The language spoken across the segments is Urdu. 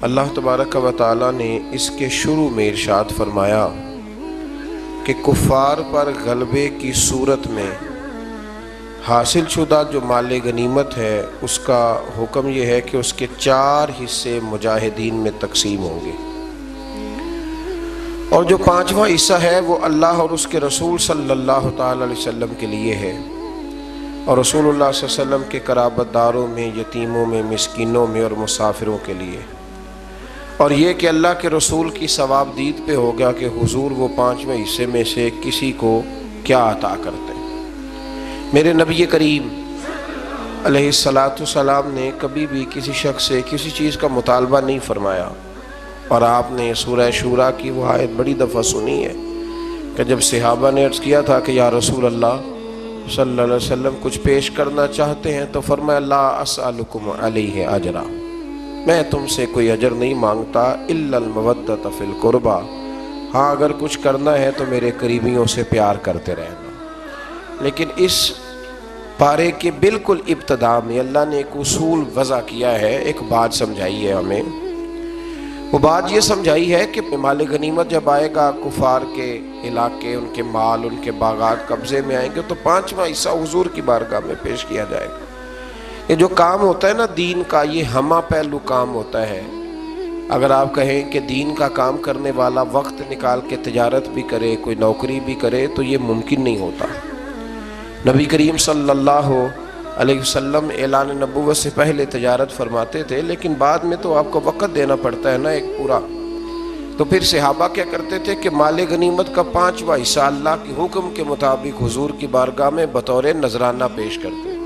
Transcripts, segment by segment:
اللہ تبارک و تعالی نے اس کے شروع میں ارشاد فرمایا کہ کفار پر غلبے کی صورت میں حاصل شدہ جو مال غنیمت ہے اس کا حکم یہ ہے کہ اس کے 4 حصے مجاہدین میں تقسیم ہوں گے، اور جو 5واں حصہ ہے وہ اللہ اور اس کے رسول صلی اللہ تعالی علیہ وسلم کے لیے ہے، اور رسول اللہ صلی اللہ علیہ وسلم کے قرابت داروں میں، یتیموں میں، مسکینوں میں اور مسافروں کے لیے، اور یہ کہ اللہ کے رسول کی ثواب دید پہ ہوگا کہ حضور وہ 5ویں حصے میں سے کسی کو کیا عطا کرتے ہیں۔ میرے نبی کریم علیہ السلام نے کبھی بھی کسی شخص سے کسی چیز کا مطالبہ نہیں فرمایا، اور آپ نے سورہ شورا کی وہ آیت بڑی دفعہ سنی ہے کہ جب صحابہ نے عرض کیا تھا کہ یا رسول اللہ صلی اللہ علیہ وسلم کچھ پیش کرنا چاہتے ہیں، تو فرمایا لا اسألکم علیہ اجرا، میں تم سے کوئی اجر نہیں مانگتا الا المودۃ فی القربى، ہاں اگر کچھ کرنا ہے تو میرے قریبیوں سے پیار کرتے رہنا۔ لیکن اس پارے کے بالکل ابتدا میں اللہ نے ایک اصول وضع کیا ہے، ایک بات سمجھائی ہے ہمیں۔ وہ بات یہ سمجھائی ہے کہ مال غنیمت جب آئے گا، کفار کے علاقے، ان کے مال، ان کے باغات قبضے میں آئیں گے، تو 5واں حصہ حضور کی بارگاہ میں پیش کیا جائے گا۔ یہ جو کام ہوتا ہے نا دین کا، یہ ہمہ پہلو کام ہوتا ہے۔ اگر آپ کہیں کہ دین کا کام کرنے والا وقت نکال کے تجارت بھی کرے، کوئی نوکری بھی کرے، تو یہ ممکن نہیں ہوتا۔ نبی کریم صلی اللہ علیہ وسلم اعلان نبوت سے پہلے تجارت فرماتے تھے، لیکن بعد میں تو آپ کو وقت دینا پڑتا ہے نا ایک پورا۔ تو پھر صحابہ کیا کرتے تھے کہ مال غنیمت کا 5واں حصہ اللہ کے حکم کے مطابق حضور کی بارگاہ میں بطور نذرانہ پیش کرتے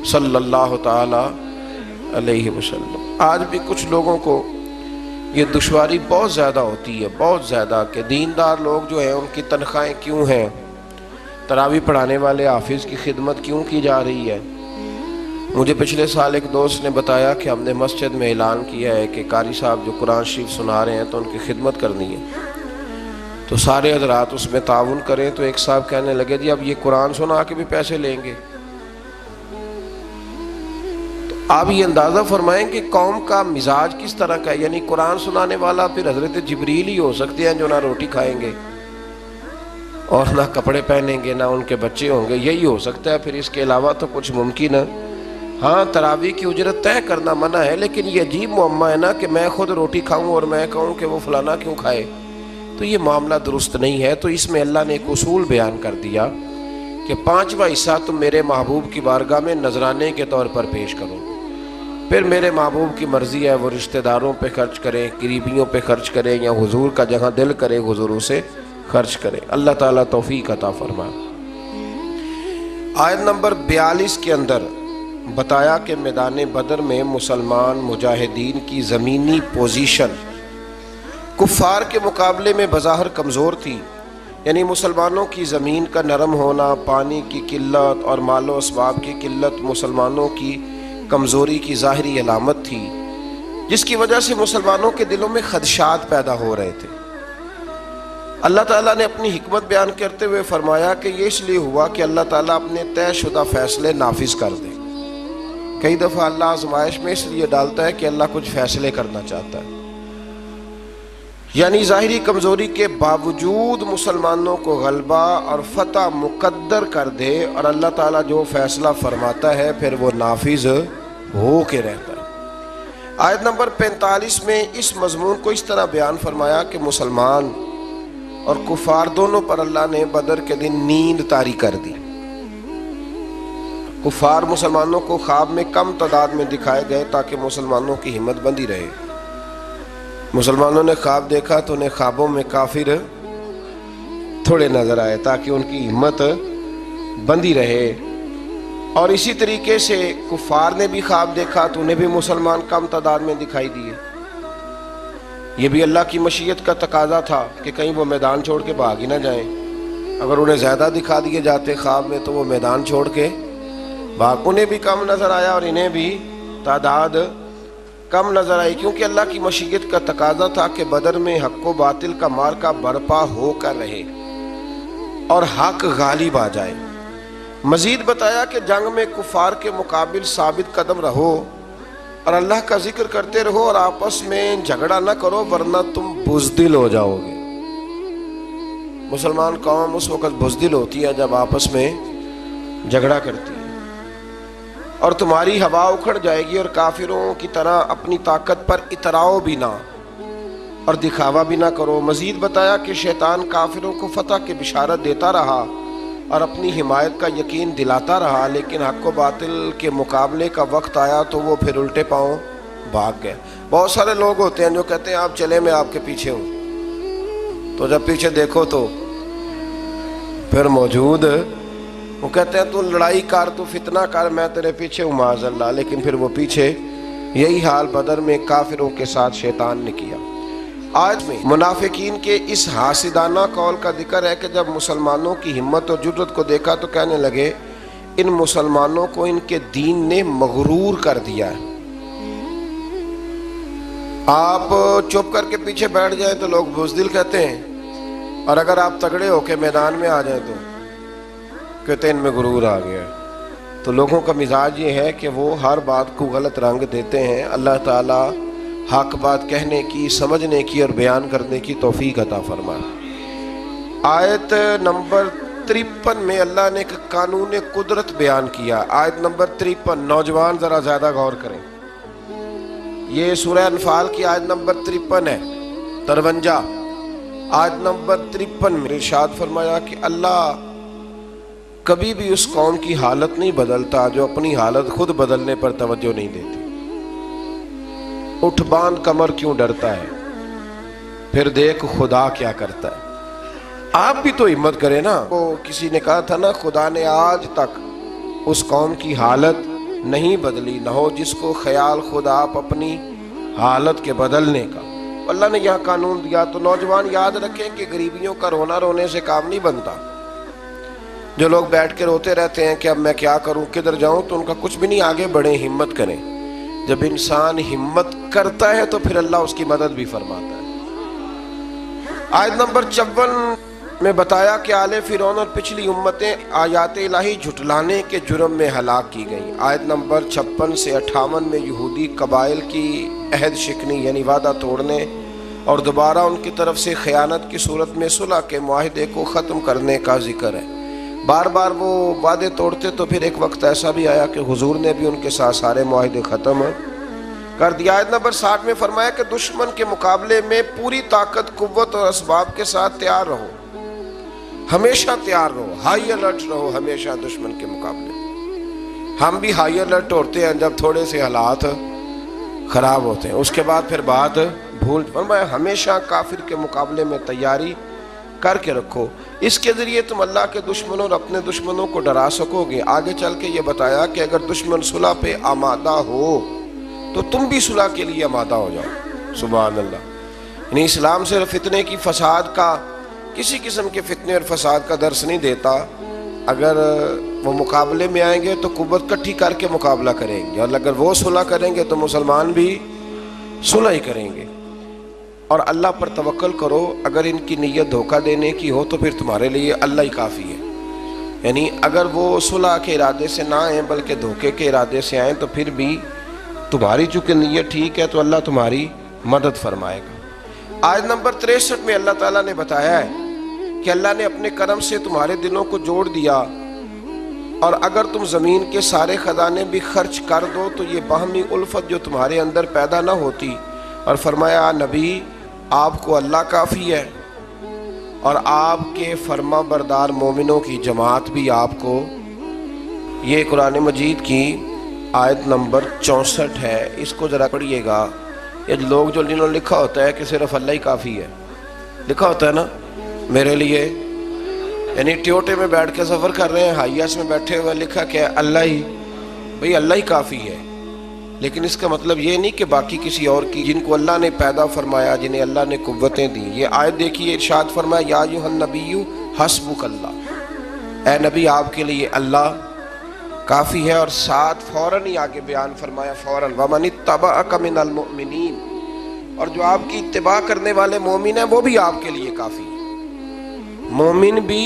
صلی اللہ تعالی علیہ وسلم۔ آج بھی کچھ لوگوں کو یہ دشواری بہت زیادہ ہوتی ہے، بہت زیادہ، کہ دیندار لوگ جو ہیں ان کی تنخواہیں کیوں ہیں، تراویح پڑھانے والے حافظ کی خدمت کیوں کی جا رہی ہے۔ مجھے پچھلے سال ایک دوست نے بتایا کہ ہم نے مسجد میں اعلان کیا ہے کہ قاری صاحب جو قرآن شریف سنا رہے ہیں تو ان کی خدمت کرنی ہے، تو سارے حضرات اس میں تعاون کریں۔ تو ایک صاحب کہنے لگے جی اب یہ قرآن سنا کے بھی پیسے لیں گے؟ تو آپ یہ اندازہ فرمائیں کہ قوم کا مزاج کس طرح کا ہے، یعنی قرآن سنانے والا پھر حضرت جبریل ہی ہو سکتے ہیں جو نہ روٹی کھائیں گے اور نہ کپڑے پہنیں گے، نہ ان کے بچے ہوں گے، یہی ہو سکتا ہے، پھر اس کے علاوہ تو کچھ ممکن ہے۔ ہاں تراویح کی اجرت طے کرنا منع ہے، لیکن یہ عجیب معاملہ ہے نا کہ میں خود روٹی کھاؤں اور میں کہوں کہ وہ فلانا کیوں کھائے، تو یہ معاملہ درست نہیں ہے۔ تو اس میں اللہ نے ایک اصول بیان کر دیا کہ 5واں حصہ تم میرے محبوب کی بارگاہ میں نذرانے کے طور پر پیش کرو، پھر میرے محبوب کی مرضی ہے وہ رشتہ داروں پہ خرچ کریں، قریبیوں پہ خرچ کریں، یا حضور کا جہاں دل کرے حضور سے خرچ کریں۔ اللہ تعالیٰ توفیق عطا فرمائے۔ آیت نمبر 42 کے اندر بتایا کہ میدان بدر میں مسلمان مجاہدین کی زمینی پوزیشن کفار کے مقابلے میں بظاہر کمزور تھی، یعنی مسلمانوں کی زمین کا نرم ہونا، پانی کی قلت اور مال و اسباب کی قلت مسلمانوں کی کمزوری کی ظاہری علامت تھی، جس کی وجہ سے مسلمانوں کے دلوں میں خدشات پیدا ہو رہے تھے۔ اللہ تعالیٰ نے اپنی حکمت بیان کرتے ہوئے فرمایا کہ یہ اس لیے ہوا کہ اللہ تعالیٰ اپنے طے شدہ فیصلے نافذ کر دے۔ کئی دفعہ اللہ آزمائش میں اس لیے ڈالتا ہے کہ اللہ کچھ فیصلے کرنا چاہتا ہے، یعنی ظاہری کمزوری کے باوجود مسلمانوں کو غلبہ اور فتح مقدر کر دے، اور اللہ تعالیٰ جو فیصلہ فرماتا ہے پھر وہ نافذ ہو کے رہتا ہے۔ آیت نمبر 45 میں اس مضمون کو اس طرح بیان فرمایا کہ مسلمان اور کفار دونوں پر اللہ نے بدر کے دن نیند طاری کر دی۔ کفار مسلمانوں کو خواب میں کم تعداد میں دکھائے گئے تاکہ مسلمانوں کی ہمت بندی رہے۔ مسلمانوں نے خواب دیکھا تو انہیں خوابوں میں کافر تھوڑے نظر آئے تاکہ ان کی ہمت بندی رہے، اور اسی طریقے سے کفار نے بھی خواب دیکھا تو انہیں بھی مسلمان کم تعداد میں دکھائی دیے۔ یہ بھی اللہ کی مشیت کا تقاضا تھا کہ کہیں وہ میدان چھوڑ کے بھاگ ہی نہ جائیں۔ اگر انہیں زیادہ دکھا دیے جاتے خواب میں تو وہ میدان چھوڑ کے بھاگ، انہیں بھی کم نظر آیا اور انہیں بھی تعداد کم نظر آئی، کیونکہ اللہ کی مشیت کا تقاضا تھا کہ بدر میں حق و باطل کا مارکا برپا ہو کر رہے اور حق غالب آ جائے۔ مزید بتایا کہ جنگ میں کفار کے مقابل ثابت قدم رہو، اور اللہ کا ذکر کرتے رہو اور آپس میں جھگڑا نہ کرو ورنہ تم بزدل ہو جاؤ گے۔ مسلمان قوم اس وقت بزدل ہوتی ہے جب آپس میں جھگڑا کرتی ہے، اور تمہاری ہوا اکھڑ جائے گی، اور کافروں کی طرح اپنی طاقت پر اتراؤ بھی نہ اور دکھاوا بھی نہ کرو۔ مزید بتایا کہ شیطان کافروں کو فتح کی بشارت دیتا رہا اور اپنی حمایت کا یقین دلاتا رہا، لیکن حق و باطل کے مقابلے کا وقت آیا تو وہ پھر الٹے پاؤں بھاگ گئے۔ بہت سارے لوگ ہوتے ہیں جو کہتے ہیں آپ چلے میں آپ کے پیچھے ہوں، تو جب پیچھے دیکھو تو پھر موجود وہ کہتے ہیں تو لڑائی کر، تو فتنہ کر، میں تیرے پیچھے ہوں معاذ اللہ، لیکن پھر وہ پیچھے۔ یہی حال بدر میں کافروں کے ساتھ شیطان نے کیا۔ آج میں منافقین کے اس حاسدانہ قول کا ذکر ہے کہ جب مسلمانوں کی ہمت اور جرت کو دیکھا تو کہنے لگے ان مسلمانوں کو ان کے دین نے مغرور کر دیا ہے۔ آپ چپ کر کے پیچھے بیٹھ جائیں تو لوگ بزدل کہتے ہیں، اور اگر آپ تگڑے ہو کے میدان میں آ جائیں تو کہتے ہیں ان میں غرور آ گیا ہے۔ تو لوگوں کا مزاج یہ ہے کہ وہ ہر بات کو غلط رنگ دیتے ہیں۔ اللہ تعالی حق بات کہنے کی، سمجھنے کی اور بیان کرنے کی توفیق عطا فرمائے۔ آیت نمبر 53 میں اللہ نے ایک قانون قدرت بیان کیا۔ آیت نمبر 53، نوجوان ذرا زیادہ غور کریں، یہ سورہ انفال کی آیت نمبر 53 ہے، 53۔ آیت نمبر 53 میں ارشاد فرمایا کہ اللہ کبھی بھی اس قوم کی حالت نہیں بدلتا جو اپنی حالت خود بدلنے پر توجہ نہیں دیتی۔ اٹھ باندھ کمر کیوں ڈرتا ہے، پھر دیکھ خدا کیا کرتا ہے۔ آپ بھی تو ہمت کریں نا۔ وہ کسی نے کہا تھا نا، خدا نے آج تک اس قوم کی حالت نہیں بدلی، نہ ہو جس کو خیال خود آپ اپنی حالت کے بدلنے کا۔ اللہ نے یہاں قانون دیا۔ تو نوجوان یاد رکھیں کہ غریبیوں کا رونا رونے سے کام نہیں بنتا۔ جو لوگ بیٹھ کے روتے رہتے ہیں کہ اب میں کیا کروں، کدھر جاؤں، تو ان کا کچھ بھی نہیں، آگے بڑھیں، ہمت کریں۔ جب انسان ہمت کرتا ہے تو پھر اللہ اس کی مدد بھی فرماتا ہے۔ آیت نمبر 54 میں بتایا کہ آل فرعون اور پچھلی امتیں آیات الہی جھٹلانے کے جرم میں ہلاک کی گئیں۔ آیت نمبر 56 سے 58 میں یہودی قبائل کی عہد شکنی یعنی وعدہ توڑنے اور دوبارہ ان کی طرف سے خیانت کی صورت میں صلح کے معاہدے کو ختم کرنے کا ذکر ہے۔ بار بار وہ وعدے توڑتے تو پھر ایک وقت ایسا بھی آیا کہ حضور نے بھی ان کے ساتھ سارے معاہدے ختم کر دیا۔ آیت نمبر 60 میں فرمایا کہ دشمن کے مقابلے میں پوری طاقت، قوت اور اسباب کے ساتھ تیار رہو، ہمیشہ تیار رہو، ہائی الرٹ رہو ہمیشہ دشمن کے مقابلے۔ ہم بھی ہائی الرٹ ہوتے ہیں جب تھوڑے سے حالات خراب ہوتے ہیں، اس کے بعد پھر بات بھول۔ فرمایا ہمیشہ کافر کے مقابلے میں تیاری کر کے رکھو، اس کے ذریعے تم اللہ کے دشمنوں اور اپنے دشمنوں کو ڈرا سکو گے۔ آگے چل کے یہ بتایا کہ اگر دشمن صلح پہ آمادہ ہو تو تم بھی صلح کے لیے آمادہ ہو جاؤ۔ سبحان اللہ۔ یعنی اسلام صرف فتنے کی، فساد کا، کسی قسم کے فتنے اور فساد کا درس نہیں دیتا۔ اگر وہ مقابلے میں آئیں گے تو قوت کٹھی کر کے مقابلہ کریں گے، اور اگر وہ صلح کریں گے تو مسلمان بھی صلح ہی کریں گے۔ اور اللہ پر توکل کرو، اگر ان کی نیت دھوکہ دینے کی ہو تو پھر تمہارے لیے اللہ ہی کافی ہے۔ یعنی اگر وہ صلح کے ارادے سے نہ آئیں بلکہ دھوکے کے ارادے سے آئیں تو پھر بھی تمہاری چونکہ نیت ٹھیک ہے تو اللہ تمہاری مدد فرمائے گا۔ آیت نمبر 63 میں اللہ تعالیٰ نے بتایا ہے کہ اللہ نے اپنے کرم سے تمہارے دلوں کو جوڑ دیا، اور اگر تم زمین کے سارے خزانے بھی خرچ کر دو تو یہ باہمی الفت جو تمہارے اندر پیدا نہ ہوتی۔ اور فرمایا نبی آپ کو اللہ کافی ہے، اور آپ کے فرما بردار مومنوں کی جماعت بھی آپ کو۔ یہ قرآن مجید کی آیت نمبر 64 ہے، اس کو ذرا پڑھیے گا۔ یہ لوگ جو جنہوں نے لکھا ہوتا ہے کہ صرف اللہ ہی کافی ہے، لکھا ہوتا ہے نا میرے لیے، یعنی ٹیوٹے میں بیٹھ کے سفر کر رہے ہیں، ہائیس میں بیٹھے ہوئے، لکھا کہ اللہ ہی، بھئی اللہ ہی کافی ہے، لیکن اس کا مطلب یہ نہیں کہ باقی کسی اور کی، جن کو اللہ نے پیدا فرمایا، جنہیں اللہ نے قوتیں دیں۔ یہ آیت دیکھیے، ارشاد فرمایا یا ایھا النبی حسبک اللہ، اے نبی آپ کے لیے اللہ کافی ہے، اور ساتھ فوراً ہی آگے بیان فرمایا فوراً وَمَنِ اتَّبَعَکَ مِنَ الْمُؤْمِنِينَ، اور جو آپ کی اتباع کرنے والے مومن ہیں وہ بھی آپ کے لیے کافی ہے۔ مومن بھی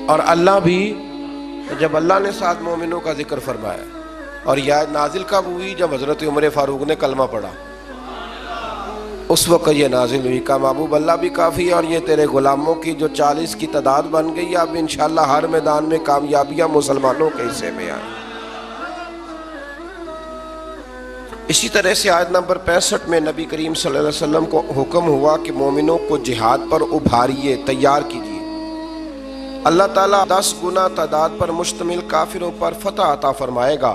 اور اللہ بھی، جب اللہ نے ساتھ مومنوں کا ذکر فرمایا اور یہ آیت نازل کب ہوئی؟ جب حضرت عمر فاروق نے کلمہ پڑھا، اس وقت یہ نازل ہوئی۔ کا محبوب اللہ بھی کافی ہے، اور یہ تیرے غلاموں کی جو 40 کی تعداد بن گئی، اب انشاءاللہ ہر میدان میں کامیابیاں مسلمانوں کے حصے میں آئیں۔ اسی طرح سے آیت نمبر 65 میں نبی کریم صلی اللہ علیہ وسلم کو حکم ہوا کہ مومنوں کو جہاد پر ابھاریے، تیار کیجیے۔ اللہ تعالیٰ 10 گنا تعداد پر مشتمل کافروں پر فتح عطا فرمائے گا۔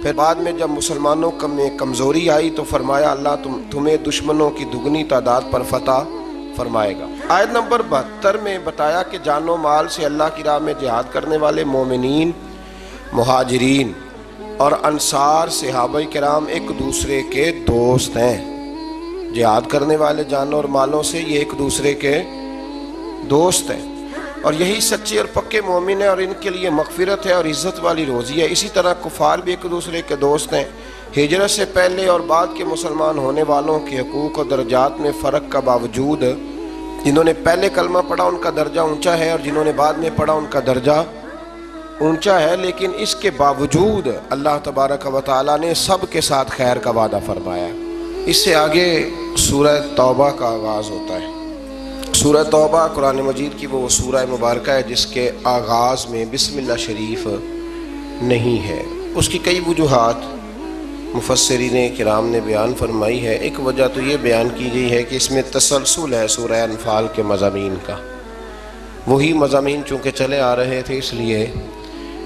پھر بعد میں جب مسلمانوں میں کمزوری آئی تو فرمایا اللہ تمہیں دشمنوں کی دگنی تعداد پر فتح فرمائے گا۔ آیت نمبر 72 میں بتایا کہ جان و مال سے اللہ کی راہ میں جہاد کرنے والے مومنین، مہاجرین اور انصار صحابہ کرام ایک دوسرے کے دوست ہیں۔ جہاد کرنے والے جانوں اور مالوں سے یہ ایک دوسرے کے دوست ہیں، اور یہی سچے اور پکے مومن ہیں، اور ان کے لیے مغفرت ہے اور عزت والی روزی ہے۔ اسی طرح کفار بھی ایک دوسرے کے دوست ہیں۔ ہجرت سے پہلے اور بعد کے مسلمان ہونے والوں کے حقوق اور درجات میں فرق کا باوجود جنہوں نے پہلے کلمہ پڑھا ان کا درجہ اونچا ہے، اور جنہوں نے بعد میں پڑھا ان کا درجہ اونچا ہے، لیکن اس کے باوجود اللہ تبارک و تعالیٰ نے سب کے ساتھ خیر کا وعدہ فرمایا۔ اس سے آگے سورہ توبہ کا آغاز ہوتا ہے۔ سورہ توبہ قرآن مجید کی وہ سورہ مبارکہ ہے جس کے آغاز میں بسم اللہ شریف نہیں ہے۔ اس کی کئی وجوہات مفسرین کرام نے بیان فرمائی ہے۔ ایک وجہ تو یہ بیان کی گئی ہے کہ اس میں تسلسل ہے سورہ انفال کے مضامین کا، وہی مضامین چونکہ چلے آ رہے تھے اس لیے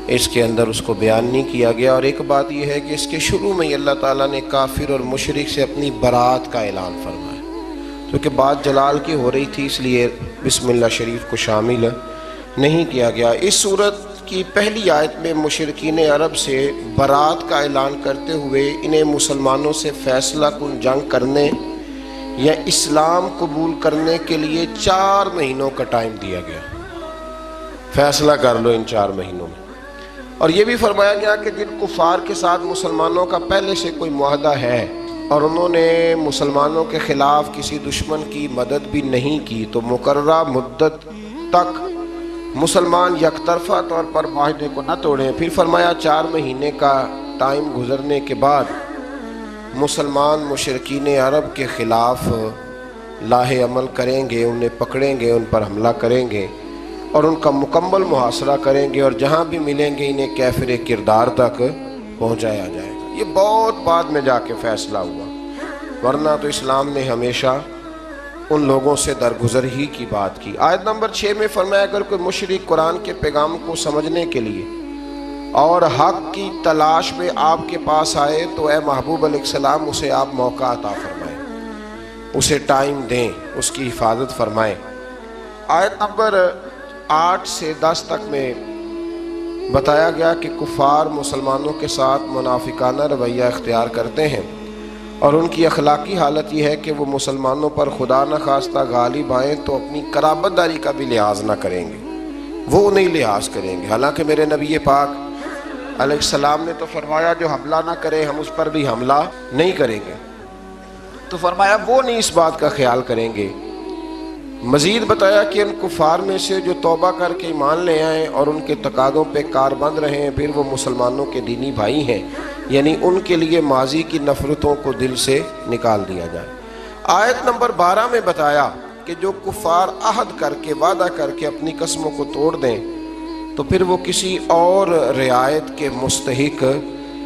اس کے اندر اس کو بیان نہیں کیا گیا۔ اور ایک بات یہ ہے کہ اس کے شروع میں ہی اللہ تعالیٰ نے کافر اور مشرک سے اپنی برات کا اعلان فرمایا، کیونکہ بات جلال کی ہو رہی تھی، اس لیے بسم اللہ شریف کو شامل نہیں کیا گیا۔ اس صورت کی پہلی آیت میں مشرکین عرب سے برات کا اعلان کرتے ہوئے انہیں مسلمانوں سے فیصلہ کن جنگ کرنے یا اسلام قبول کرنے کے لیے 4 مہینوں کا ٹائم دیا گیا۔ فیصلہ کر لو ان 4 مہینوں میں۔ اور یہ بھی فرمایا گیا کہ جن کفار کے ساتھ مسلمانوں کا پہلے سے کوئی معاہدہ ہے اور انہوں نے مسلمانوں کے خلاف کسی دشمن کی مدد بھی نہیں کی تو مقررہ مدت تک مسلمان یک طرفہ طور پر معاہدے کو نہ توڑیں۔ پھر فرمایا 4 مہینے کا ٹائم گزرنے کے بعد مسلمان مشرکین عرب کے خلاف لاہ عمل کریں گے، انہیں پکڑیں گے، ان پر حملہ کریں گے اور ان کا مکمل محاصرہ کریں گے، اور جہاں بھی ملیں گے انہیں کافر کردار تک پہنچایا جائے گا۔ یہ بہت بعد میں جا کے فیصلہ ہوا، ورنہ تو اسلام نے ہمیشہ ان لوگوں سے درگزر ہی کی بات کی۔ آیت نمبر 6 میں فرمایا اگر کوئی مشرک قرآن کے پیغام کو سمجھنے کے لیے اور حق کی تلاش میں آپ کے پاس آئے تو اے محبوب علیہ السلام اسے آپ موقع عطا فرمائیں، اسے ٹائم دیں، اس کی حفاظت فرمائیں۔ آیت نمبر 8 سے 10 تک میں بتایا گیا کہ کفار مسلمانوں کے ساتھ منافقانہ رویہ اختیار کرتے ہیں، اور ان کی اخلاقی حالت یہ ہے کہ وہ مسلمانوں پر خدا نہ خواستہ غالب آئیں تو اپنی قرابت داری کا بھی لحاظ نہ کریں گے، وہ نہیں لحاظ کریں گے۔ حالانکہ میرے نبی پاک علیہ السلام نے تو فرمایا جو حملہ نہ کرے ہم اس پر بھی حملہ نہیں کریں گے، تو فرمایا وہ نہیں اس بات کا خیال کریں گے۔ مزید بتایا کہ ان کفار میں سے جو توبہ کر کے ایمان لے آئیں اور ان کے تقاضوں پہ کاربند رہیں پھر وہ مسلمانوں کے دینی بھائی ہیں، یعنی ان کے لیے ماضی کی نفرتوں کو دل سے نکال دیا جائے۔ آیت نمبر 12 میں بتایا کہ جو کفار عہد کر کے وعدہ کر کے اپنی قسموں کو توڑ دیں تو پھر وہ کسی اور رعایت کے مستحق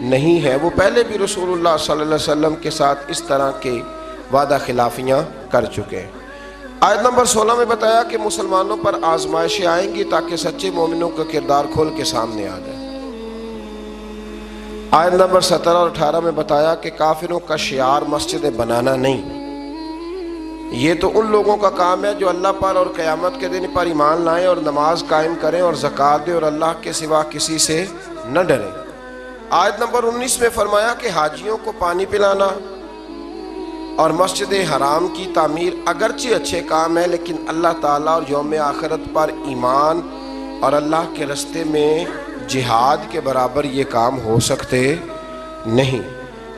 نہیں ہے، وہ پہلے بھی رسول اللہ صلی اللہ علیہ وسلم کے ساتھ اس طرح کے وعدہ خلافیاں کر چکے ہیں۔ آیت نمبر 16 میں بتایا کہ مسلمانوں پر آزمائشیں آئیں گی تاکہ سچے مومنوں کا کردار کھول کے سامنے آ جائے۔ آیت نمبر 17 اور 18 میں بتایا کہ کافروں کا شعار مسجدیں بنانا نہیں، یہ تو ان لوگوں کا کام ہے جو اللہ پر اور قیامت کے دن پر ایمان لائیں اور نماز قائم کریں اور زکوٰۃ دیں اور اللہ کے سوا کسی سے نہ ڈریں۔ آیت نمبر 19 میں فرمایا کہ حاجیوں کو پانی پلانا اور مسجد حرام کی تعمیر اگرچہ اچھے کام ہے، لیکن اللہ تعالیٰ اور یوم آخرت پر ایمان اور اللہ کے راستے میں جہاد کے برابر یہ کام ہو سکتے نہیں۔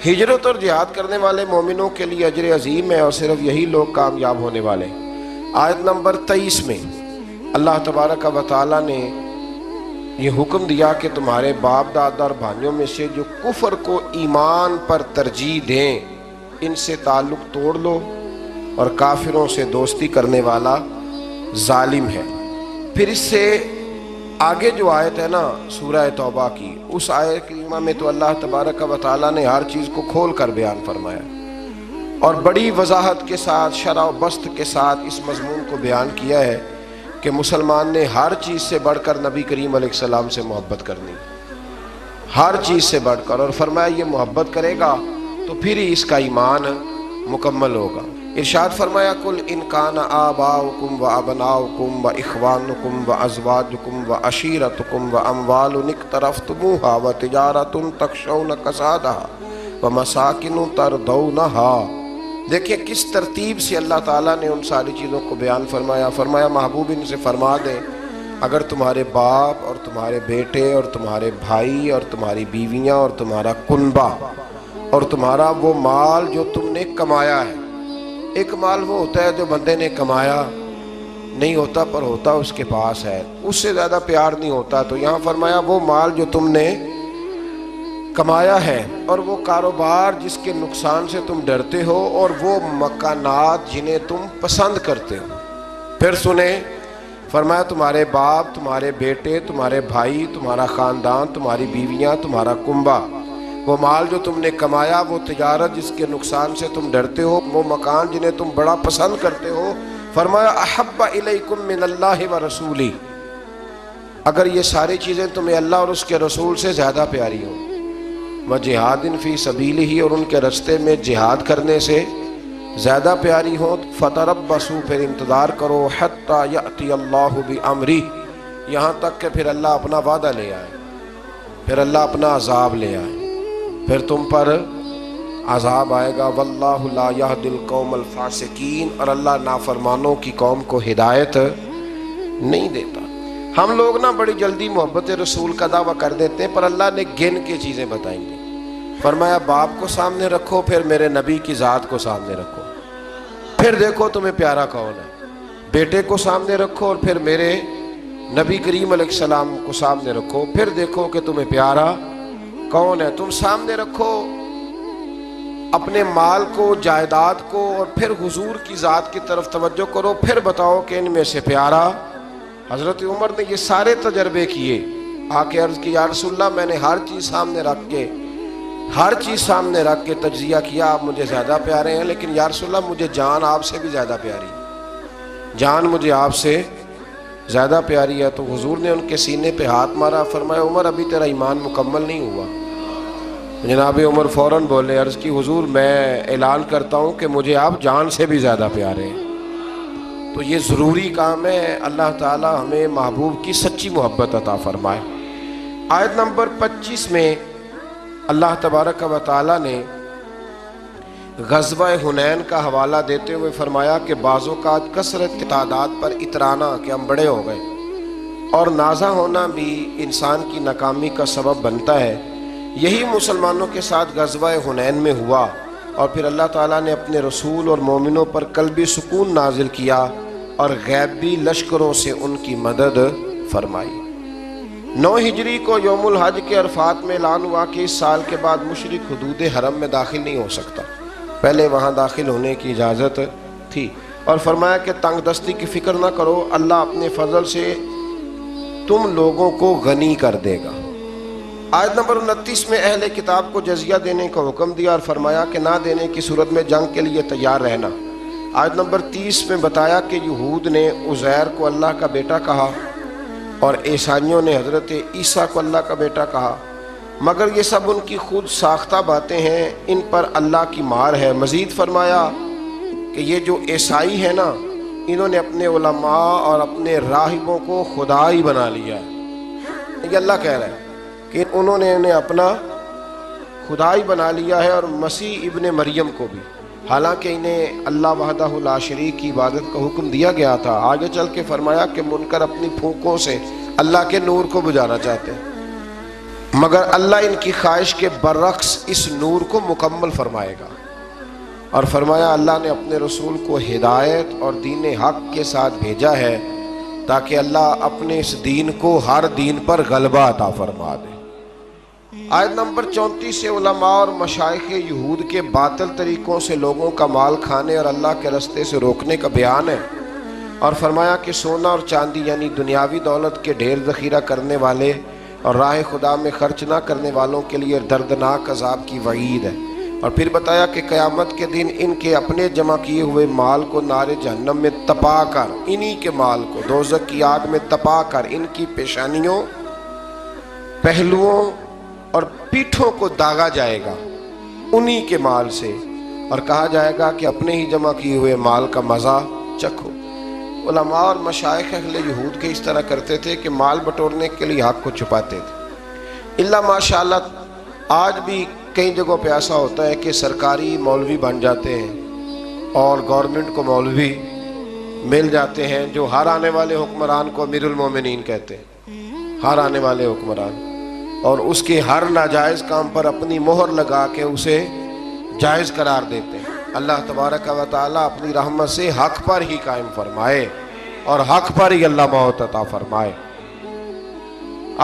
ہجرت اور جہاد کرنے والے مومنوں کے لیے اجر عظیم ہے اور صرف یہی لوگ کامیاب ہونے والے ہیں۔ آیت نمبر 23 میں اللہ تبارک و تعالیٰ نے یہ حکم دیا کہ تمہارے باپ دادا اور بھائیوں میں سے جو کفر کو ایمان پر ترجیح دیں ان سے تعلق توڑ لو، اور کافروں سے دوستی کرنے والا ظالم ہے۔ پھر اس سے آگے جو آیت ہے نا سورہ توبہ کی، اس آیت کریمہ میں تو اللہ تبارک و تعالیٰ نے ہر چیز کو کھول کر بیان فرمایا اور بڑی وضاحت کے ساتھ، شرح و بسط کے ساتھ اس مضمون کو بیان کیا ہے کہ مسلمان نے ہر چیز سے بڑھ کر نبی کریم علیہ السلام سے محبت کرنی، ہر چیز سے بڑھ کر، اور فرمایا یہ محبت کرے گا تو پھر ہی اس کا ایمان مکمل ہوگا۔ ارشاد فرمایا قل ان کان آباؤکم و ابناؤکم و اخوانکم و ازواجکم و عشیرتکم و اموال اقترفتموہا و تجارت تخشون کسادہا و مساکن ترضونہا۔ دیکھیں کس ترتیب سے اللہ تعالیٰ نے ان ساری چیزوں کو بیان فرمایا۔ فرمایا محبوب ان سے فرما دیں اگر تمہارے باپ اور تمہارے بیٹے اور تمہارے بھائی اور تمہاری بیویاں اور تمہارا کنبہ اور تمہارا وہ مال جو تم نے کمایا ہے، ایک مال وہ ہوتا ہے جو بندے نے کمایا نہیں ہوتا پر ہوتا اس کے پاس ہے، اس سے زیادہ پیار نہیں ہوتا، تو یہاں فرمایا وہ مال جو تم نے کمایا ہے، اور وہ کاروبار جس کے نقصان سے تم ڈرتے ہو، اور وہ مکانات جنہیں تم پسند کرتے ہو۔ پھر سنیں فرمایا تمہارے باپ، تمہارے بیٹے، تمہارے بھائی، تمہارا خاندان، تمہاری بیویاں، تمہارا کنبہ، وہ مال جو تم نے کمایا، وہ تجارت جس کے نقصان سے تم ڈرتے ہو، وہ مکان جنہیں تم بڑا پسند کرتے ہو، فرمایا احب الیکم من اللہ و رسولی، اگر یہ ساری چیزیں تمہیں اللہ اور اس کے رسول سے زیادہ پیاری ہوں، وجہاد فی سبیلہ، اور ان کے رستے میں جہاد کرنے سے زیادہ پیاری ہوں، فتربصوا، پھر انتظار کرو، حتی یأتی اللہ بامرہ، یہاں تک کہ پھر اللہ اپنا وعدہ لے آئے، پھر اللہ اپنا عذاب لے آئے، پھر تم پر عذاب آئے گا۔ واللہ لا یہدی القوم الفاسقین، اور اللہ نافرمانوں کی قوم کو ہدایت نہیں دیتا۔ ہم لوگ نا بڑی جلدی محبت رسول کا دعویٰ کر دیتے ہیں، پر اللہ نے گن کے چیزیں بتائیں گے۔ فرمایا باپ کو سامنے رکھو، پھر میرے نبی کی ذات کو سامنے رکھو، پھر دیکھو تمہیں پیارا کون ہے، بیٹے کو سامنے رکھو اور پھر میرے نبی کریم علیہ السلام کو سامنے رکھو، پھر دیکھو کہ تمہیں پیارا کون ہے۔ تم سامنے رکھو اپنے مال کو، جائیداد کو، اور پھر حضور کی ذات کی طرف توجہ کرو، پھر بتاؤ کہ ان میں سے پیارا۔ حضرت عمر نے یہ سارے تجربے کیے، آ کے عرض کی یا رسول اللہ میں نے ہر چیز سامنے رکھ کے تجزیہ کیا، آپ مجھے زیادہ پیارے ہیں، لیکن یا رسول اللہ مجھے جان آپ سے بھی زیادہ پیاری، جان مجھے آپ سے زیادہ پیاری ہے۔ تو حضور نے ان کے سینے پہ ہاتھ مارا، فرمایا عمر ابھی تیرا ایمان مکمل نہیں ہوا۔ جناب عمر فوراً بولے، عرض کی حضور میں اعلان کرتا ہوں کہ مجھے آپ جان سے بھی زیادہ پیارے ہیں۔ تو یہ ضروری کام ہے، اللہ تعالی ہمیں محبوب کی سچی محبت عطا فرمائے۔ آیت نمبر 25 میں اللہ تبارک و تعالی نے غزوہ حنین کا حوالہ دیتے ہوئے فرمایا کہ بعض اوقات کثرت تعداد پر اترانا کہ ہم بڑے ہو گئے اور نازا ہونا بھی انسان کی ناکامی کا سبب بنتا ہے۔ یہی مسلمانوں کے ساتھ غزوہ حنین میں ہوا، اور پھر اللہ تعالیٰ نے اپنے رسول اور مومنوں پر قلبی سکون نازل کیا اور غیبی لشکروں سے ان کی مدد فرمائی۔ 9 ہجری کو یوم الحج کے عرفات میں اعلان ہوا کہ اس سال کے بعد مشرک حدود حرم میں داخل نہیں ہو سکتا، پہلے وہاں داخل ہونے کی اجازت تھی، اور فرمایا کہ تنگ دستی کی فکر نہ کرو، اللہ اپنے فضل سے تم لوگوں کو غنی کر دے گا۔ آیت نمبر 29 میں اہل کتاب کو جزیہ دینے کا حکم دیا اور فرمایا کہ نہ دینے کی صورت میں جنگ کے لیے تیار رہنا۔ آیت نمبر 30 میں بتایا کہ یہود نے عزیر کو اللہ کا بیٹا کہا اور عیسائیوں نے حضرت عیسیٰ کو اللہ کا بیٹا کہا، مگر یہ سب ان کی خود ساختہ باتیں ہیں، ان پر اللہ کی مار ہے۔ مزید فرمایا کہ یہ جو عیسائی ہیں نا، انہوں نے اپنے علماء اور اپنے راہبوں کو خدا ہی بنا لیا ہے۔ یہ اللہ کہہ رہا ہے کہ انہوں نے انہیں اپنا خدا ہی بنا لیا ہے، اور مسیح ابن مریم کو بھی، حالانکہ انہیں اللہ وحدہ لا شریک کی عبادت کا حکم دیا گیا تھا۔ آگے چل کے فرمایا کہ منکر اپنی پھونکوں سے اللہ کے نور کو بجھانا چاہتے ہیں، مگر اللہ ان کی خواہش کے برعکس اس نور کو مکمل فرمائے گا۔ اور فرمایا اللہ نے اپنے رسول کو ہدایت اور دین حق کے ساتھ بھیجا ہے تاکہ اللہ اپنے اس دین کو ہر دین پر غلبہ عطا فرما دے۔ آیت نمبر 34 سے علماء اور مشائخ یہود کے باطل طریقوں سے لوگوں کا مال کھانے اور اللہ کے راستے سے روکنے کا بیان ہے، اور فرمایا کہ سونا اور چاندی یعنی دنیاوی دولت کے ڈھیر ذخیرہ کرنے والے اور راہ خدا میں خرچ نہ کرنے والوں کے لیے دردناک عذاب کی وعید ہے، اور پھر بتایا کہ قیامت کے دن ان کے اپنے جمع کیے ہوئے مال کو نار جہنم میں تپا کر، انہی کے مال کو دوزخ کی آگ میں تپا کر ان کی پیشانیوں، پہلوؤں اور پیٹھوں کو داغا جائے گا انہی کے مال سے، اور کہا جائے گا کہ اپنے ہی جمع کیے ہوئے مال کا مزہ چکھو۔ علماء اور مشائخ اہل یہود کے اس طرح کرتے تھے کہ مال بٹورنے کے لیے حق کو چھپاتے تھے۔ اللہ ماشاءاللہ آج بھی کئی جگہوں پہ ایسا ہوتا ہے کہ سرکاری مولوی بن جاتے ہیں اور گورنمنٹ کو مولوی مل جاتے ہیں جو ہر آنے والے حکمران کو امیر المومنین کہتے ہیں، ہر آنے والے حکمران، اور اس کے ہر ناجائز کام پر اپنی مہر لگا کے اسے جائز قرار دیتے ہیں۔ اللہ تبارک و تعالیٰ اپنی رحمت سے حق پر ہی قائم فرمائے اور حق پر ہی اللہ موت عطا فرمائے۔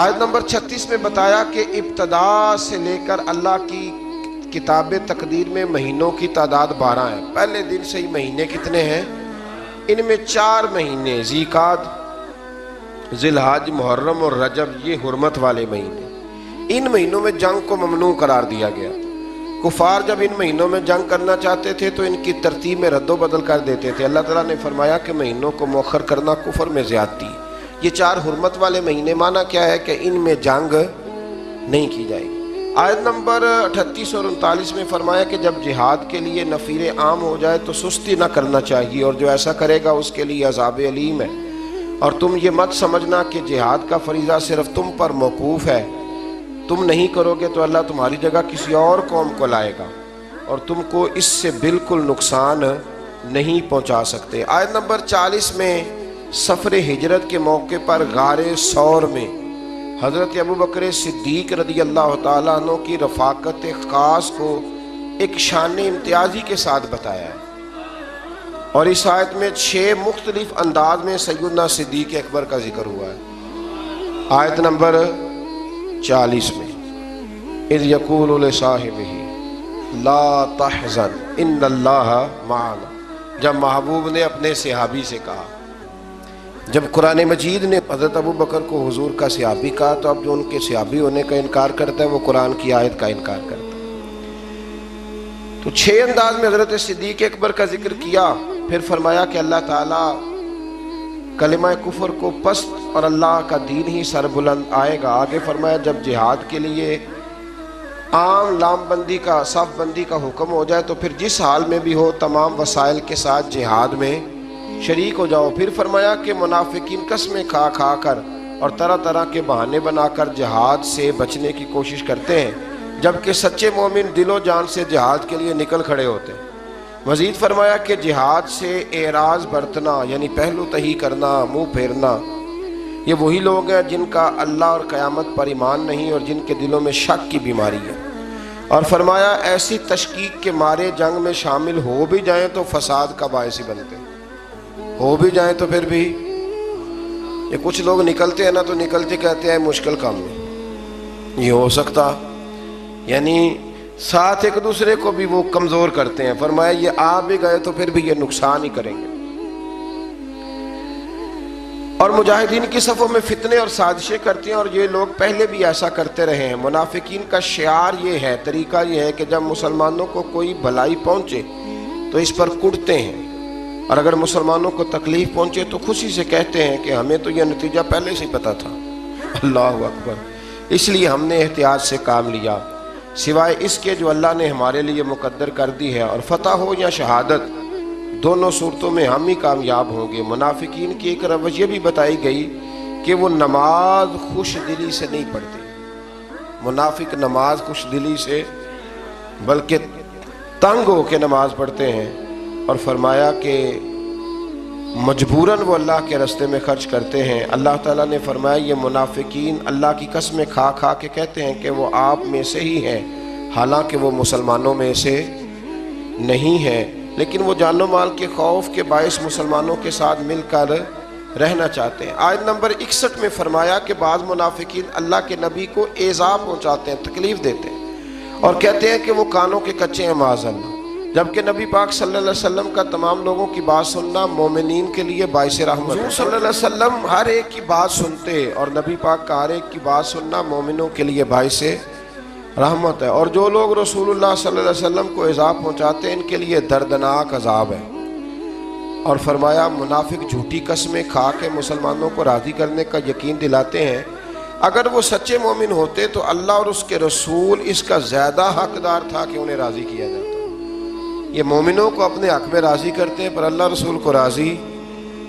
آیت نمبر 36 میں بتایا کہ ابتدا سے لے کر اللہ کی کتاب تقدیر میں مہینوں کی تعداد 12 ہے۔ پہلے دن سے ہی مہینے کتنے ہیں؟ ان میں 4 مہینے ذیقعدہ، ذی الحج، محرم اور رجب، یہ حرمت والے مہینے۔ ان مہینوں میں جنگ کو ممنوع قرار دیا گیا۔ کفار جب ان مہینوں میں جنگ کرنا چاہتے تھے تو ان کی ترتیب میں رد و بدل کر دیتے تھے۔ اللہ تعالیٰ نے فرمایا کہ مہینوں کو مؤخر کرنا کفر میں زیادتی ہے۔ یہ 4 حرمت والے مہینے، معنی کیا ہے کہ ان میں جنگ نہیں کی جائے گی۔ آیت نمبر 38 اور 39 میں فرمایا کہ جب جہاد کے لیے نفیر عام ہو جائے تو سستی نہ کرنا چاہیے، اور جو ایسا کرے گا اس کے لیے عذاب علیم ہے، اور تم یہ مت سمجھنا کہ جہاد کا فریضہ صرف تم پر موقوف ہے، تم نہیں کرو گے تو اللہ تمہاری جگہ کسی اور قوم کو لائے گا اور تم کو اس سے بالکل نقصان نہیں پہنچا سکتے۔ آیت نمبر 40 میں سفر ہجرت کے موقع پر غار ثور میں حضرت ابوبکر صدیق رضی اللہ تعالیٰ عنہ کی رفاقت خاص کو ایک شان امتیازی کے ساتھ بتایا ہے، اور اس آیت میں 6 مختلف انداز میں سیدنا صدیق اکبر کا ذکر ہوا ہے۔ آیت نمبر 40 میں اذ یقول لصاحبہ لا تحزن ان اللہ معنا، جب محبوب نے اپنے صحابی سے کہا، جب قرآن مجید نے حضرت ابوبکر کو حضور کا صحابی کہا تو اب جو ان کے صحابی ہونے کا انکار کرتا ہے وہ قرآن کی آیت کا انکار کرتا ہے۔ تو 6 انداز میں حضرت صدیق اکبر کا ذکر کیا، پھر فرمایا کہ اللہ تعالیٰ کلمہ کفر کو پست اور اللہ کا دین ہی سر بلند آئے گا۔ آگے فرمایا جب جہاد کے لیے عام لام بندی کا، صف بندی کا حکم ہو جائے تو پھر جس حال میں بھی ہو تمام وسائل کے ساتھ جہاد میں شریک ہو جاؤ۔ پھر فرمایا کہ منافقین قسمیں کھا کھا کر اور طرح طرح کے بہانے بنا کر جہاد سے بچنے کی کوشش کرتے ہیں، جبکہ سچے مومن دل و جان سے جہاد کے لیے نکل کھڑے ہوتے ہیں۔ مزید فرمایا کہ جہاد سے اعراض برتنا یعنی پہلو تہی کرنا، منہ پھیرنا، یہ وہی لوگ ہیں جن کا اللہ اور قیامت پر ایمان نہیں اور جن کے دلوں میں شک کی بیماری ہے، اور فرمایا ایسی تشکیک کے مارے جنگ میں شامل ہو بھی جائیں تو فساد کا باعث ہی بنتے ہیں، ہو بھی جائیں تو پھر بھی یہ کچھ لوگ نکلتے ہیں نا تو نکلتے کہتے ہیں مشکل کام نہیں، یہ ہو سکتا، یعنی ساتھ ایک دوسرے کو بھی وہ کمزور کرتے ہیں۔ فرمایا یہ آ بھی گئے تو پھر بھی یہ نقصان ہی کریں گے، اور مجاہدین کی صفوں میں فتنے اور سازشیں کرتے ہیں، اور یہ لوگ پہلے بھی ایسا کرتے رہے ہیں۔ منافقین کا شعار یہ ہے، طریقہ یہ ہے کہ جب مسلمانوں کو کوئی بھلائی پہنچے تو اس پر کڑتے ہیں، اور اگر مسلمانوں کو تکلیف پہنچے تو خوشی سے کہتے ہیں کہ ہمیں تو یہ نتیجہ پہلے سے پتا تھا۔ اللہ اکبر، اس لیے ہم نے احتیاط سے کام لیا، سوائے اس کے جو اللہ نے ہمارے لیے مقدر کر دی ہے، اور فتح ہو یا شہادت دونوں صورتوں میں ہم ہی کامیاب ہوں گے۔ منافقین کی ایک روش یہ بھی بتائی گئی کہ وہ نماز خوش دلی سے نہیں پڑھتے، منافق نماز خوش دلی سے بلکہ تنگ ہو کے نماز پڑھتے ہیں، اور فرمایا کہ مجبوراً وہ اللہ کے راستے میں خرچ کرتے ہیں۔ اللہ تعالیٰ نے فرمایا یہ منافقین اللہ کی قسمیں کھا کھا کے کہتے ہیں کہ وہ آپ میں سے ہی ہیں، حالانکہ وہ مسلمانوں میں سے نہیں ہیں، لیکن وہ جان و مال کے خوف کے باعث مسلمانوں کے ساتھ مل کر رہنا چاہتے ہیں۔ آیت نمبر 61 میں فرمایا کہ بعض منافقین اللہ کے نبی کو ایذا پہنچاتے ہیں، تکلیف دیتے ہیں اور کہتے ہیں کہ وہ کانوں کے کچے ہیں معاذ اللہ، جبکہ نبی پاک صلی اللہ علیہ وسلم کا تمام لوگوں کی بات سننا مومنین کے لیے باعث رحمت ہے۔ صلی اللہ علیہ وسلم ہر ایک کی بات سنتے اور نبی پاک کا ہر ایک کی بات سننا مومنوں کے لیے باعث رحمت ہے، اور جو لوگ رسول اللہ صلی اللہ علیہ وسلم کو ایذا پہنچاتے ہیں ان کے لیے دردناک عذاب ہے۔ اور فرمایا منافق جھوٹی قسمیں کھا کے مسلمانوں کو راضی کرنے کا یقین دلاتے ہیں، اگر وہ سچے مومن ہوتے تو اللہ اور اس کے رسول اس کا زیادہ حقدار تھا کہ انہیں راضی کیا جاتا۔ یہ مومنوں کو اپنے حق میں راضی کرتے ہیں پر اللہ رسول کو راضی،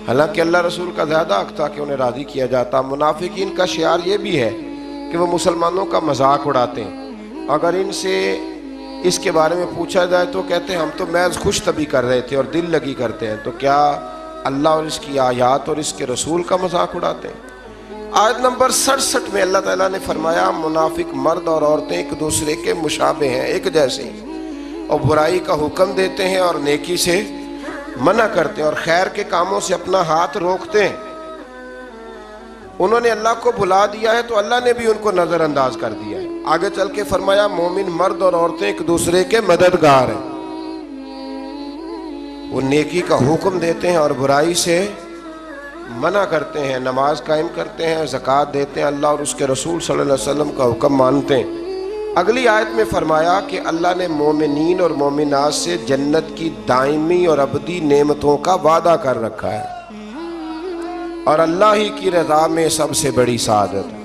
حالانکہ اللہ رسول کا زیادہ حق تھا کہ انہیں راضی کیا جاتا۔ منافقین کا شعار یہ بھی ہے کہ وہ مسلمانوں کا مذاق اڑاتے ہیں، اگر ان سے اس کے بارے میں پوچھا جائے تو کہتے ہیں ہم تو محض خوش طبی کر رہے تھے اور دل لگی کرتے ہیں، تو کیا اللہ اور اس کی آیات اور اس کے رسول کا مذاق اڑاتے ہیں؟ آیت نمبر 67 میں اللہ تعالیٰ نے فرمایا منافق مرد اور عورتیں ایک دوسرے کے مشابہ ہیں، ایک جیسے ہیں، اور برائی کا حکم دیتے ہیں اور نیکی سے منع کرتے ہیں اور خیر کے کاموں سے اپنا ہاتھ روکتے ہیں۔ انہوں نے اللہ کو بھلا دیا ہے تو اللہ نے بھی ان کو نظر انداز کر دیا ہے۔ آگے چل کے فرمایا مومن مرد اور عورتیں ایک دوسرے کے مددگار ہیں، وہ نیکی کا حکم دیتے ہیں اور برائی سے منع کرتے ہیں، نماز قائم کرتے ہیں، زکوٰۃ دیتے ہیں، اللہ اور اس کے رسول صلی اللہ علیہ وسلم کا حکم مانتے ہیں۔ اگلی آیت میں فرمایا کہ اللہ نے مومنین اور مومنات سے جنت کی دائمی اور ابدی نعمتوں کا وعدہ کر رکھا ہے، اور اللہ ہی کی رضا میں سب سے بڑی سعادت ہے۔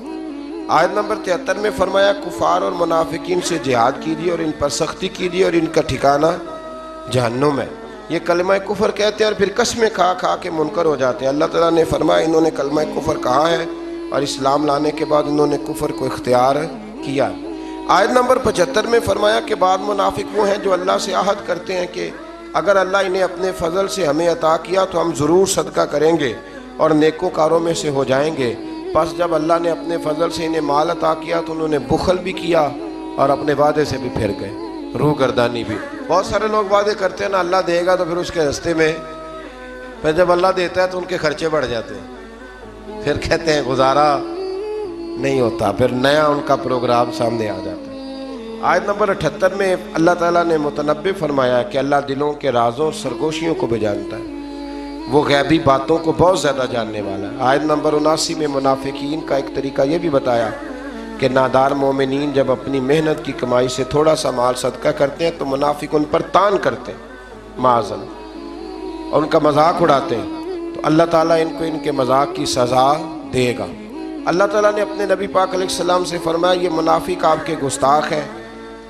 آیت نمبر 73 میں فرمایا کفار اور منافقین سے جہاد کیجیے اور ان پر سختی کیجیے اور ان کا ٹھکانہ جہنم ہے۔ یہ کلمہ کفر کہتے ہیں اور پھر قسمیں کھا کھا کے منکر ہو جاتے ہیں۔ اللہ تعالیٰ نے فرمایا انہوں نے کلمہ کفر کہا ہے اور اسلام لانے کے بعد انہوں نے کفر کو اختیار کیا۔ آیت نمبر 75 میں فرمایا کہ بعض منافق وہ ہیں جو اللہ سے عہد کرتے ہیں کہ اگر اللہ انہیں اپنے فضل سے ہمیں عطا کیا تو ہم ضرور صدقہ کریں گے اور نیکوکاروں میں سے ہو جائیں گے، پس جب اللہ نے اپنے فضل سے انہیں مال عطا کیا تو انہوں نے بخل بھی کیا اور اپنے وعدے سے بھی پھر گئے، روح گردانی بھی۔ بہت سارے لوگ وعدے کرتے ہیں نا اللہ دے گا تو پھر اس کے راستے میں پھر جب اللہ دیتا ہے تو ان کے خرچے بڑھ جاتے ہیں، پھر کہتے ہیں گزارا نہیں ہوتا، پھر نیا ان کا پروگرام سامنے آ جاتا ہے۔ آیت نمبر 78 میں اللہ تعالیٰ نے متنبع فرمایا کہ اللہ دلوں کے رازوں اور سرگوشیوں کو بھی جانتا ہے، وہ غیبی باتوں کو بہت زیادہ جاننے والا ہے۔ آیت نمبر 79 میں منافقین کا ایک طریقہ یہ بھی بتایا کہ نادار مومنین جب اپنی محنت کی کمائی سے تھوڑا سا مال صدقہ کرتے ہیں تو منافق ان پر تان کرتے ہیں معاذ اللہ اور ان کا مذاق اڑاتے ہیں، تو اللہ تعالیٰ ان کو ان کے مذاق کی سزا دے گا۔ اللہ تعالیٰ نے اپنے نبی پاک علیہ السلام سے فرمایا یہ منافق آپ کے گستاخ ہیں،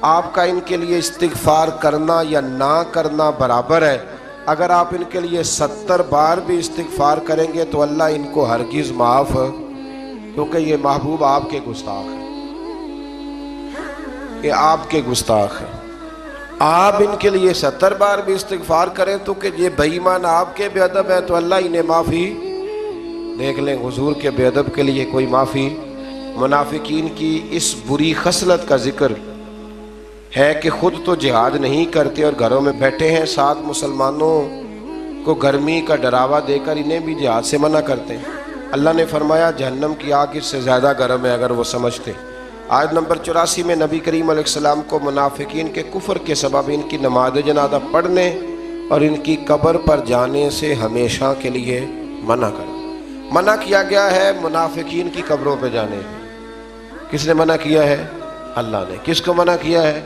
آپ کا ان کے لیے استغفار کرنا یا نہ کرنا برابر ہے، اگر آپ ان کے لیے 70 بار بھی استغفار کریں گے تو اللہ ان کو ہرگز معاف، کیونکہ یہ محبوب آپ کے گستاخ ہیں، یہ آپ کے گستاخ ہیں۔ آپ ان کے لیے 70 بار بھی استغفار کریں تو کہ یہ بے ایمان آپ کے بے ادب ہے تو اللہ انہیں معافی دیکھ لیں، حضور کے بے ادب کے لیے کوئی معافی۔ منافقین کی اس بری خصلت کا ذکر ہے کہ خود تو جہاد نہیں کرتے اور گھروں میں بیٹھے ہیں، ساتھ مسلمانوں کو گرمی کا ڈراوا دے کر انہیں بھی جہاد سے منع کرتے ہیں۔ اللہ نے فرمایا جہنم کی آگ اس سے زیادہ گرم ہے اگر وہ سمجھتے۔ آیت نمبر 84 میں نبی کریم علیہ السلام کو منافقین کے کفر کے سبب ان کی نماز جنازہ پڑھنے اور ان کی قبر پر جانے سے ہمیشہ کے لیے منع کیا گیا ہے۔ منافقین کی قبروں پہ جانے کس نے منع کیا ہے؟ اللہ نے۔ کس کو منع کیا ہے؟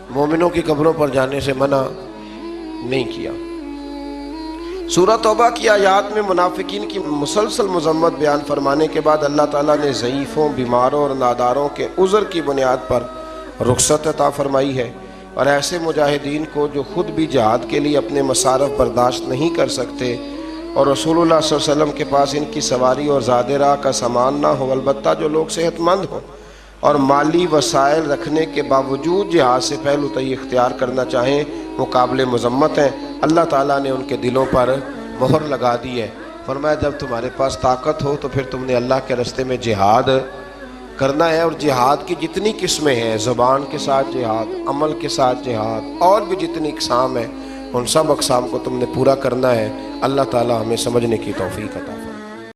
مومنوں کی قبروں پر جانے سے منع نہیں کیا۔ سورہ توبہ کی آیات میں منافقین کی مسلسل مذمت بیان فرمانے کے بعد اللہ تعالیٰ نے ضعیفوں، بیماروں اور ناداروں کے عذر کی بنیاد پر رخصت عطا فرمائی ہے، اور ایسے مجاہدین کو جو خود بھی جہاد کے لیے اپنے مصارف برداشت نہیں کر سکتے اور رسول اللہ صلی اللہ علیہ وسلم کے پاس ان کی سواری اور زاد راہ کا سامان نہ ہو، البتہ جو لوگ صحت مند ہوں اور مالی وسائل رکھنے کے باوجود جہاد سے پہلو تئی اختیار کرنا چاہیں، وہ قابل مذمت ہیں۔ اللہ تعالیٰ نے ان کے دلوں پر مہر لگا دی ہے۔ فرمایا جب تمہارے پاس طاقت ہو تو پھر تم نے اللہ کے راستے میں جہاد کرنا ہے، اور جہاد کی جتنی قسمیں ہیں، زبان کے ساتھ جہاد، عمل کے ساتھ جہاد، اور بھی جتنی اقسام ہیں، ان سب اقسام کو تم نے پورا کرنا ہے۔ اللہ تعالیٰ ہمیں سمجھنے کی توفیق عطا فرمائے۔